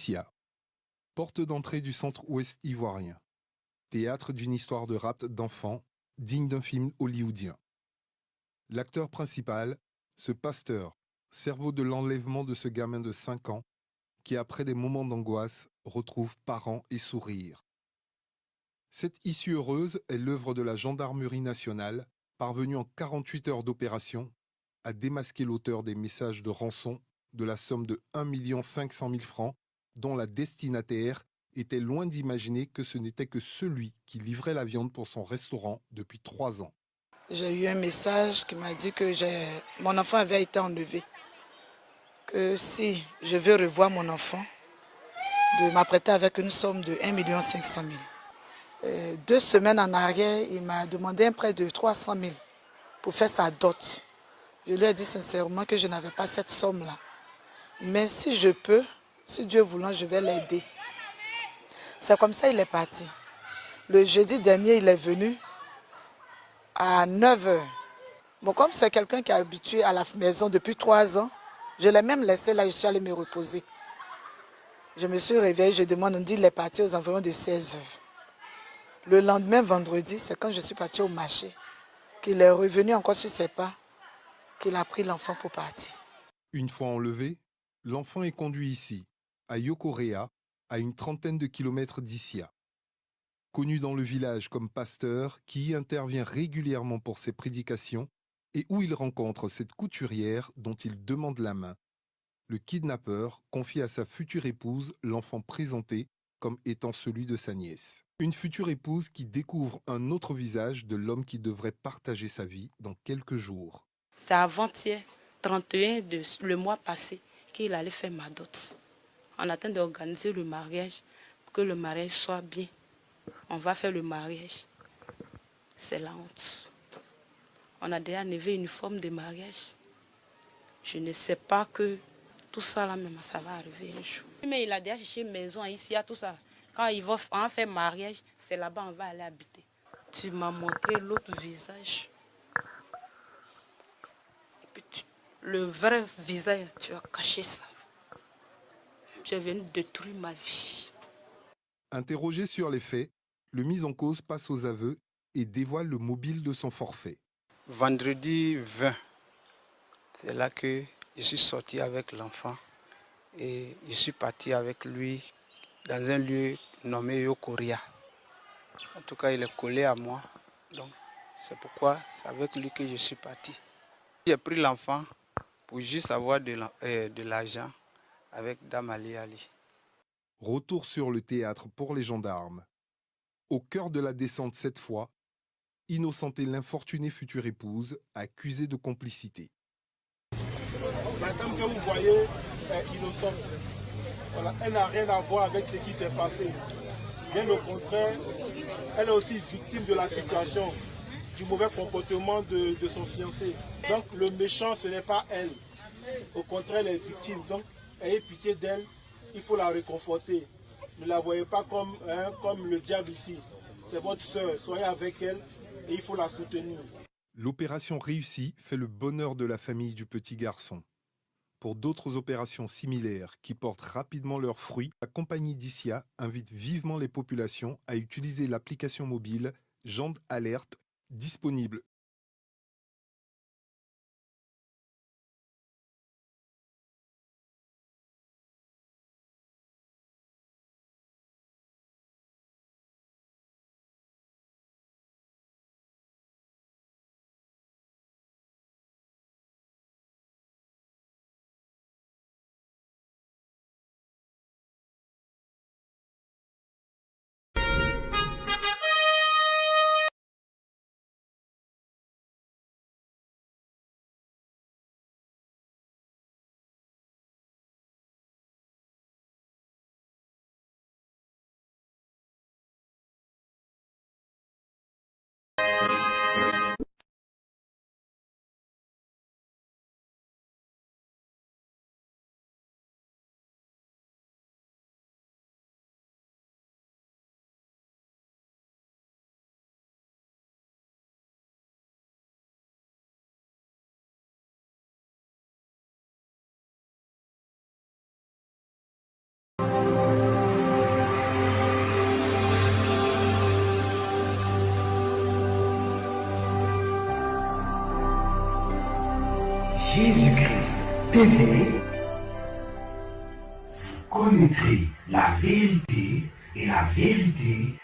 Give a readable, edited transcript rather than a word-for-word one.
Dissia, porte d'entrée du centre-ouest ivoirien, théâtre d'une histoire de rapt d'enfants digne d'un film hollywoodien. L'acteur principal, ce pasteur, cerveau de l'enlèvement de ce gamin de 5 ans, qui après des moments d'angoisse retrouve parents et sourire. Cette issue heureuse est l'œuvre de la gendarmerie nationale, parvenue en 48 heures d'opération à démasquer l'auteur des messages de rançon de la somme de 1 500 000 francs, dont la destinataire était loin d'imaginer que ce n'était que celui qui livrait la viande pour son restaurant depuis 3 ans. J'ai eu un message qui m'a dit que mon enfant avait été enlevé. Que si je veux revoir mon enfant, de m'apprêter avec une somme de 1 500 000. 2 semaines en arrière, il m'a demandé un prêt de 300 000 pour faire sa dot. Je lui ai dit sincèrement que je n'avais pas cette somme-là. Mais si je peux, si Dieu voulant, je vais l'aider. C'est comme ça qu'il est parti. Le jeudi dernier, il est venu à 9 heures. Bon, comme c'est quelqu'un qui est habitué à la maison depuis 3 ans, je l'ai même laissé là, je suis allée me reposer. Je me suis réveillée, je demande, on dit qu'il est parti aux environs de 16 heures. Le lendemain, vendredi, c'est quand je suis partie au marché, qu'il est revenu encore sur ses pas, qu'il a pris l'enfant pour partir. Une fois enlevé, l'enfant est conduit ici, à Yokorea, à une trentaine de kilomètres d'Issia. Connu dans le village comme pasteur qui y intervient régulièrement pour ses prédications et où il rencontre cette couturière dont il demande la main. Le kidnappeur confie à sa future épouse l'enfant présenté comme étant celui de sa nièce. Une future épouse qui découvre un autre visage de l'homme qui devrait partager sa vie dans quelques jours. C'est avant-hier, 31 le mois passé, qu'il allait faire ma dot. On attend d'organiser le mariage, pour que le mariage soit bien. On va faire le mariage. C'est la honte. On a déjà enlevé une forme de mariage. Je ne sais pas que tout ça là même, ça va arriver un jour. Mais il a déjà cherché une maison ici, à tout ça. Quand il va en faire mariage, c'est là-bas on va aller habiter. Tu m'as montré l'autre visage. Et puis le vrai visage, tu as caché ça. Tu es venu détruire ma vie. Interrogé sur les faits, le mis en cause passe aux aveux et dévoile le mobile de son forfait. Vendredi 20, c'est là que je suis sorti avec l'enfant et je suis parti avec lui dans un lieu nommé Yokoria. En tout cas, il est collé à moi, donc c'est pourquoi c'est avec lui que je suis parti. J'ai pris l'enfant pour juste avoir de l'argent avec Damali Ali. Retour sur le théâtre pour les gendarmes. Au cœur de la descente cette fois, innocenter l'infortunée future épouse, accusée de complicité. La dame que vous voyez est innocente. Voilà, elle n'a rien à voir avec ce qui s'est passé. Bien au contraire, elle est aussi victime de la situation, du mauvais comportement de son fiancé. Donc le méchant, ce n'est pas elle. Au contraire, elle est victime. Donc ayez pitié d'elle, il faut la réconforter. Ne la voyez pas comme le diable ici. C'est votre sœur, soyez avec elle et il faut la soutenir. L'opération réussie fait le bonheur de la famille du petit garçon. Pour d'autres opérations similaires qui portent rapidement leurs fruits, la compagnie Dissia invite vivement les populations à utiliser l'application mobile Gend Alert, disponible Jésus-Christ TV, vous connaîtrez la vérité et la vérité